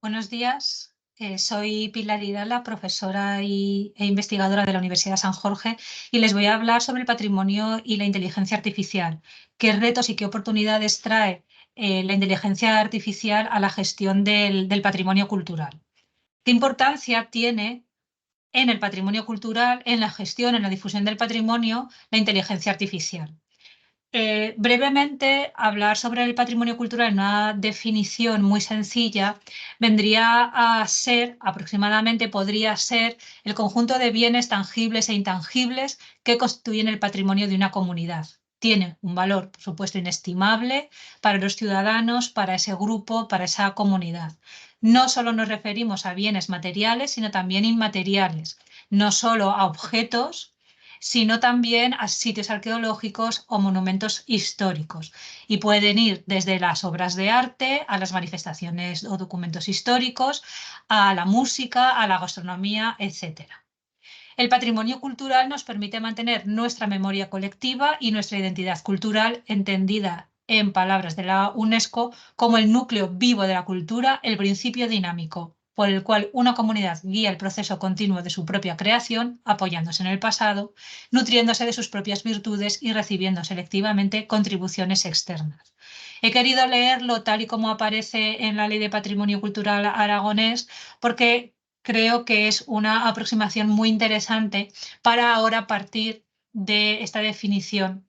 Buenos días, soy Pilar Hidalgo, profesora e investigadora de la Universidad San Jorge, y les voy a hablar sobre el patrimonio y la inteligencia artificial, qué retos y qué oportunidades trae la inteligencia artificial a la gestión del patrimonio cultural. ¿Qué importancia tiene en el patrimonio cultural, en la gestión, en la difusión del patrimonio, la inteligencia artificial? Brevemente, hablar sobre el patrimonio cultural en una definición muy sencilla vendría a ser, aproximadamente podría ser, el conjunto de bienes tangibles e intangibles que constituyen el patrimonio de una comunidad. Tiene un valor, por supuesto, inestimable para los ciudadanos, para ese grupo, para esa comunidad. No solo nos referimos a bienes materiales, sino también inmateriales, no solo a objetos, sino también a sitios arqueológicos o monumentos históricos. Y pueden ir desde las obras de arte a las manifestaciones o documentos históricos, a la música, a la gastronomía, etc. El patrimonio cultural nos permite mantener nuestra memoria colectiva y nuestra identidad cultural, entendida en palabras de la UNESCO como el núcleo vivo de la cultura, el principio dinámico por el cual una comunidad guía el proceso continuo de su propia creación, apoyándose en el pasado, nutriéndose de sus propias virtudes y recibiendo selectivamente contribuciones externas. He querido leerlo tal y como aparece en la Ley de Patrimonio Cultural aragonés porque creo que es una aproximación muy interesante para ahora partir de esta definición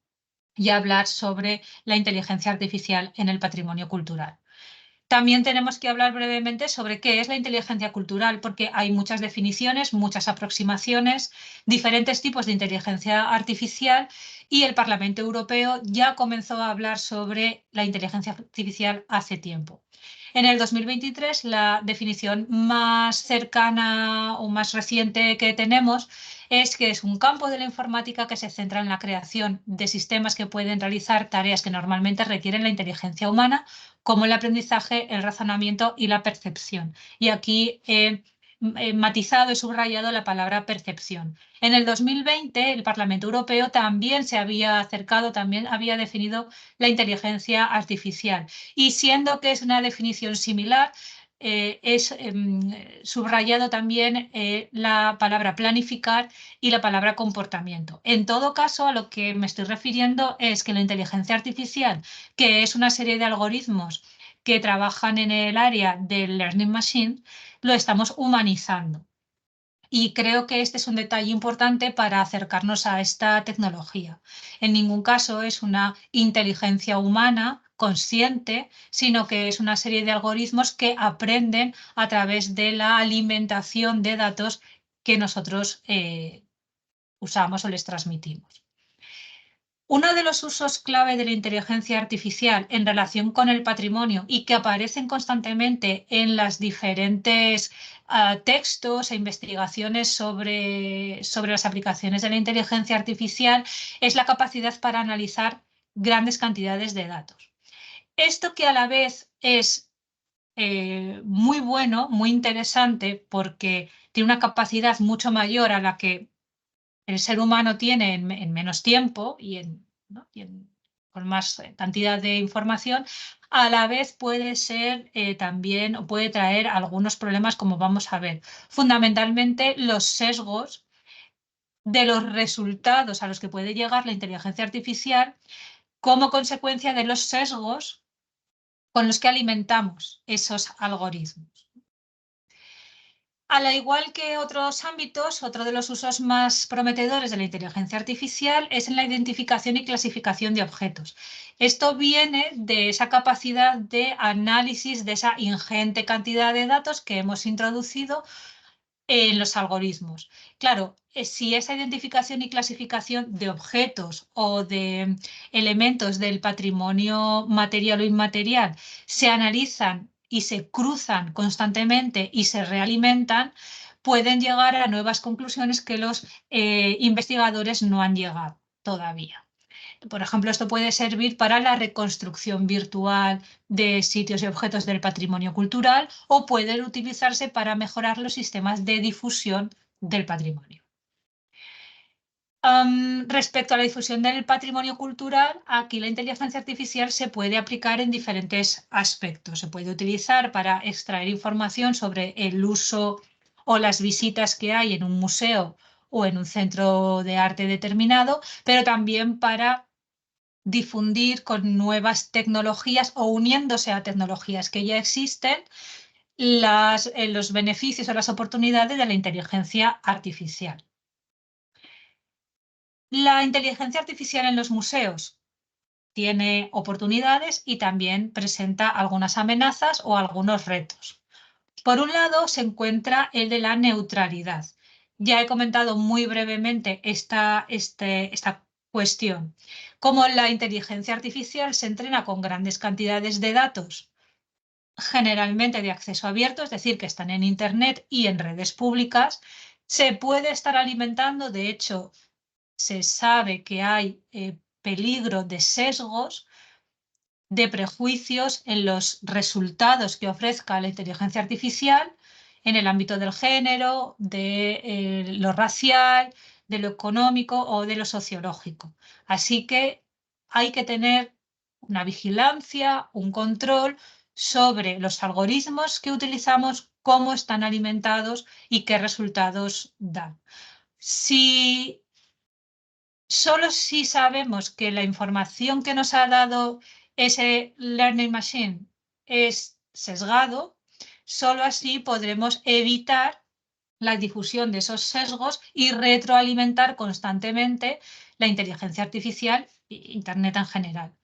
y hablar sobre la inteligencia artificial en el patrimonio cultural. También tenemos que hablar brevemente sobre qué es la inteligencia cultural, porque hay muchas definiciones, muchas aproximaciones, diferentes tipos de inteligencia artificial, y el Parlamento Europeo ya comenzó a hablar sobre la inteligencia artificial hace tiempo. En el 2023, la definición más cercana o más reciente que tenemos es que es un campo de la informática que se centra en la creación de sistemas que pueden realizar tareas que normalmente requieren la inteligencia humana, como el aprendizaje, el razonamiento y la percepción. Y aquí he matizado y subrayado la palabra percepción. En el 2020, el Parlamento Europeo también se había acercado, también había definido la inteligencia artificial. Y siendo que es una definición similar, es subrayado también la palabra planificar y la palabra comportamiento. En todo caso, a lo que me estoy refiriendo es que la inteligencia artificial, que es una serie de algoritmos que trabajan en el área del learning machine, lo estamos humanizando. Y creo que este es un detalle importante para acercarnos a esta tecnología. En ningún caso es una inteligencia humana consciente, sino que es una serie de algoritmos que aprenden a través de la alimentación de datos que nosotros usamos o les transmitimos. Uno de los usos clave de la inteligencia artificial en relación con el patrimonio y que aparecen constantemente en las diferentes textos e investigaciones sobre las aplicaciones de la inteligencia artificial es la capacidad para analizar grandes cantidades de datos. Esto que a la vez es muy bueno, muy interesante, porque tiene una capacidad mucho mayor a la que el ser humano tiene en menos tiempo ¿no? Con más cantidad de información, a la vez puede ser también o puede traer algunos problemas, como vamos a ver. Fundamentalmente los sesgos de los resultados a los que puede llegar la inteligencia artificial como consecuencia de los sesgos con los que alimentamos esos algoritmos. Al igual que otros ámbitos, otro de los usos más prometedores de la inteligencia artificial es en la identificación y clasificación de objetos. Esto viene de esa capacidad de análisis de esa ingente cantidad de datos que hemos introducido en los algoritmos. Claro, si esa identificación y clasificación de objetos o de elementos del patrimonio material o inmaterial se analizan y se cruzan constantemente y se realimentan, pueden llegar a nuevas conclusiones que los investigadores no han llegado todavía. Por ejemplo, esto puede servir para la reconstrucción virtual de sitios y objetos del patrimonio cultural o puede utilizarse para mejorar los sistemas de difusión del patrimonio. Respecto a la difusión del patrimonio cultural, aquí la inteligencia artificial se puede aplicar en diferentes aspectos. Se puede utilizar para extraer información sobre el uso o las visitas que hay en un museo o en un centro de arte determinado, pero también para difundir con nuevas tecnologías o uniéndose a tecnologías que ya existen los beneficios o las oportunidades de la inteligencia artificial. La inteligencia artificial en los museos tiene oportunidades y también presenta algunas amenazas o algunos retos. Por un lado, se encuentra el de la neutralidad. Ya he comentado muy brevemente esta cuestión. Como la inteligencia artificial se entrena con grandes cantidades de datos, generalmente de acceso abierto, es decir, que están en Internet y en redes públicas, se puede estar alimentando, de hecho, se sabe que hay peligro de sesgos, de prejuicios en los resultados que ofrezca la inteligencia artificial en el ámbito del género, de lo racial, de lo económico o de lo sociológico. Así que hay que tener una vigilancia, un control sobre los algoritmos que utilizamos, cómo están alimentados y qué resultados dan. Solo si sabemos que la información que nos ha dado ese Learning Machine es sesgado, solo así podremos evitar la difusión de esos sesgos y retroalimentar constantemente la inteligencia artificial e Internet en general.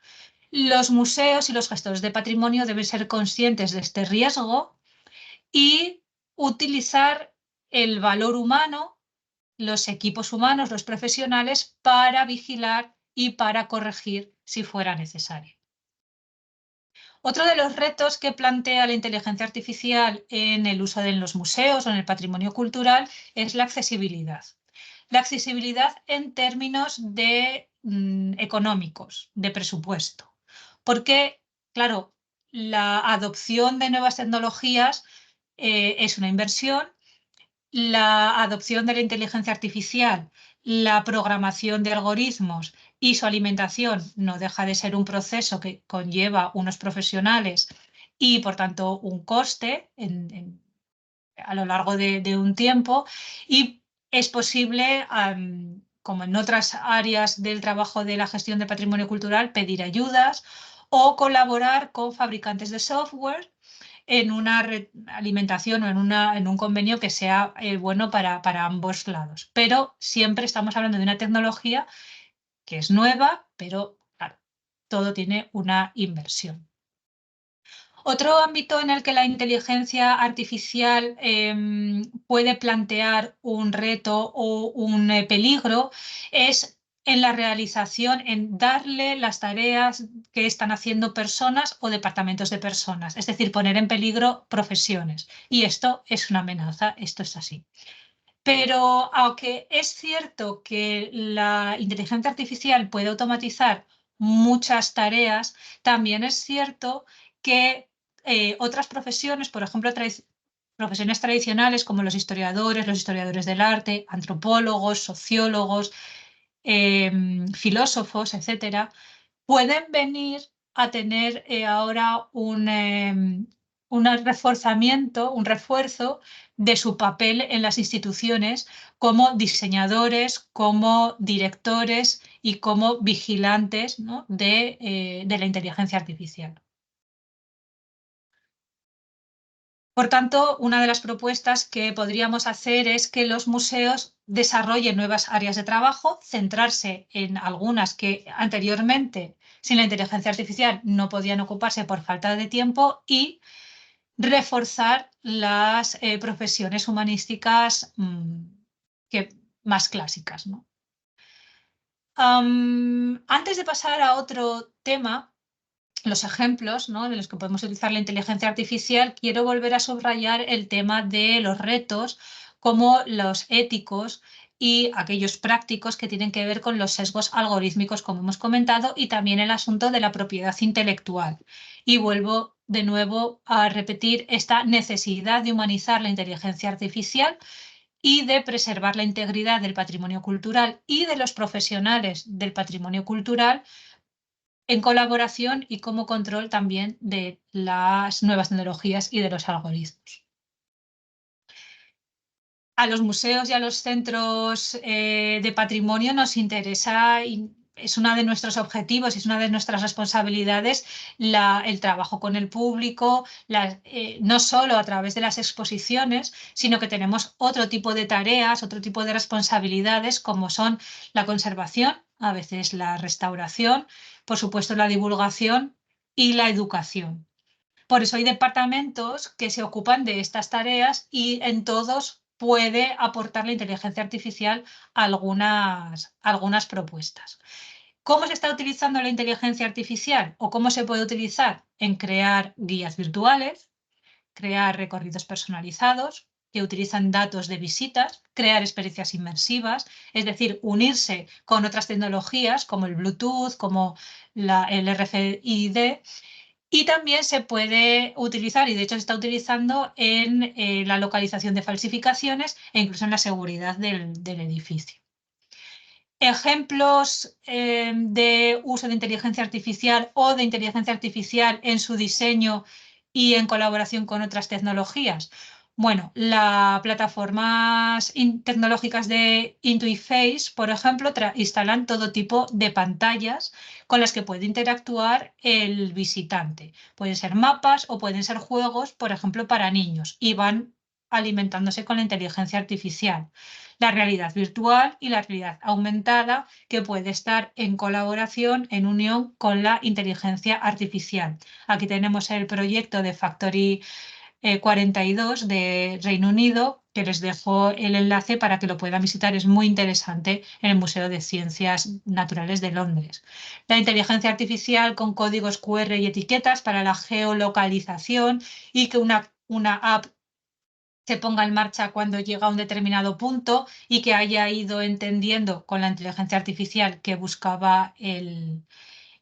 Los museos y los gestores de patrimonio deben ser conscientes de este riesgo y utilizar el valor humano, los equipos humanos, los profesionales, para vigilar y para corregir si fuera necesario. Otro de los retos que plantea la inteligencia artificial en el uso de los museos o en el patrimonio cultural es la accesibilidad. La accesibilidad en términos económicos, de presupuesto. Porque, claro, la adopción de nuevas tecnologías es una inversión. La adopción de la inteligencia artificial, la programación de algoritmos y su alimentación no deja de ser un proceso que conlleva unos profesionales y, por tanto, un coste a lo largo de un tiempo, y es posible, como en otras áreas del trabajo de la gestión del patrimonio cultural, pedir ayudas o colaborar con fabricantes de software en una alimentación o en un convenio que sea bueno para ambos lados. Pero siempre estamos hablando de una tecnología que es nueva, pero claro, todo tiene una inversión. Otro ámbito en el que la inteligencia artificial puede plantear un reto o un peligro es en la realización, en darle las tareas que están haciendo personas o departamentos de personas, es decir, poner en peligro profesiones. Y esto es una amenaza, esto es así. Pero aunque es cierto que la inteligencia artificial puede automatizar muchas tareas, también es cierto que otras profesiones, por ejemplo, profesiones tradicionales como los historiadores del arte, antropólogos, sociólogos, filósofos, etcétera, pueden venir a tener ahora un reforzamiento, un refuerzo de su papel en las instituciones como diseñadores, como directores y como vigilantes, ¿no?, de la inteligencia artificial. Por tanto, una de las propuestas que podríamos hacer es que los museos desarrollen nuevas áreas de trabajo, centrarse en algunas que anteriormente, sin la inteligencia artificial, no podían ocuparse por falta de tiempo, y reforzar las profesiones humanísticas más clásicas, ¿no? Antes de pasar a otro tema, los ejemplos, ¿no?, de los que podemos utilizar la inteligencia artificial, quiero volver a subrayar el tema de los retos, como los éticos y aquellos prácticos que tienen que ver con los sesgos algorítmicos, como hemos comentado, y también el asunto de la propiedad intelectual. Y vuelvo de nuevo a repetir esta necesidad de humanizar la inteligencia artificial y de preservar la integridad del patrimonio cultural y de los profesionales del patrimonio cultural en colaboración y como control también de las nuevas tecnologías y de los algoritmos. A los museos y a los centros de patrimonio nos interesa, y es uno de nuestros objetivos, es una de nuestras responsabilidades, el trabajo con el público, no solo a través de las exposiciones, sino que tenemos otro tipo de tareas, otro tipo de responsabilidades, como son la conservación, a veces la restauración, por supuesto la divulgación y la educación. Por eso hay departamentos que se ocupan de estas tareas y en todos puede aportar la inteligencia artificial algunas propuestas. ¿Cómo se está utilizando la inteligencia artificial o cómo se puede utilizar? En crear guías virtuales, crear recorridos personalizados que utilizan datos de visitas, crear experiencias inmersivas, es decir, unirse con otras tecnologías como el Bluetooth, como el RFID, y también se puede utilizar, y de hecho se está utilizando en la localización de falsificaciones e incluso en la seguridad del edificio. Ejemplos de uso de inteligencia artificial o de inteligencia artificial en su diseño y en colaboración con otras tecnologías. Bueno, las plataformas tecnológicas de Intuiface, por ejemplo, instalan todo tipo de pantallas con las que puede interactuar el visitante. Pueden ser mapas o pueden ser juegos, por ejemplo, para niños, y van alimentándose con la inteligencia artificial. La realidad virtual y la realidad aumentada, que puede estar en colaboración, en unión con la inteligencia artificial. Aquí tenemos el proyecto de Factory 42 de Reino Unido, que les dejo el enlace para que lo puedan visitar. Es muy interesante, en el Museo de Ciencias Naturales de Londres. La inteligencia artificial con códigos QR y etiquetas para la geolocalización y que una app se ponga en marcha cuando llega a un determinado punto y que haya ido entendiendo con la inteligencia artificial que buscaba el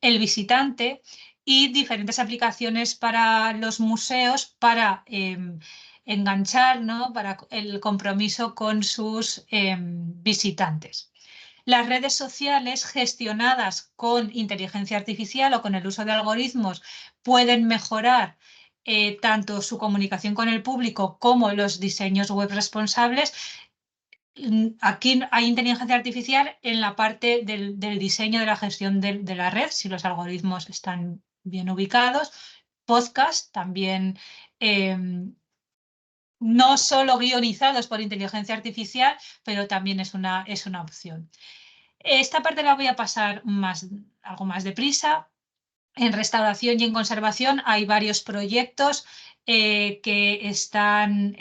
visitante, y diferentes aplicaciones para los museos para enganchar, ¿no?, para el compromiso con sus visitantes. Las redes sociales gestionadas con inteligencia artificial o con el uso de algoritmos pueden mejorar tanto su comunicación con el público como los diseños web responsables. Aquí hay inteligencia artificial en la parte del diseño de la gestión de la red, si los algoritmos están bien ubicados. Podcast también, no solo guionizados por inteligencia artificial, pero también es una opción. Esta parte la voy a pasar algo más deprisa. En restauración y en conservación hay varios proyectos que están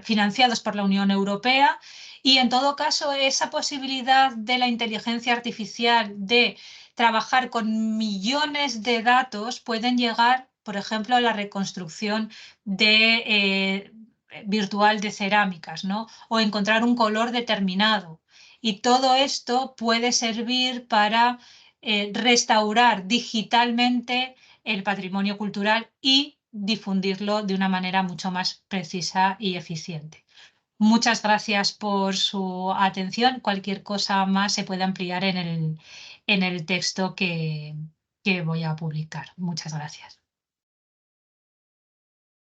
financiados por la Unión Europea, y en todo caso esa posibilidad de la inteligencia artificial de trabajar con millones de datos pueden llegar, por ejemplo, a la reconstrucción virtual de cerámicas, ¿no?, o encontrar un color determinado. Y todo esto puede servir para restaurar digitalmente el patrimonio cultural y difundirlo de una manera mucho más precisa y eficiente. Muchas gracias por su atención. Cualquier cosa más se puede ampliar en el texto que voy a publicar. Muchas gracias.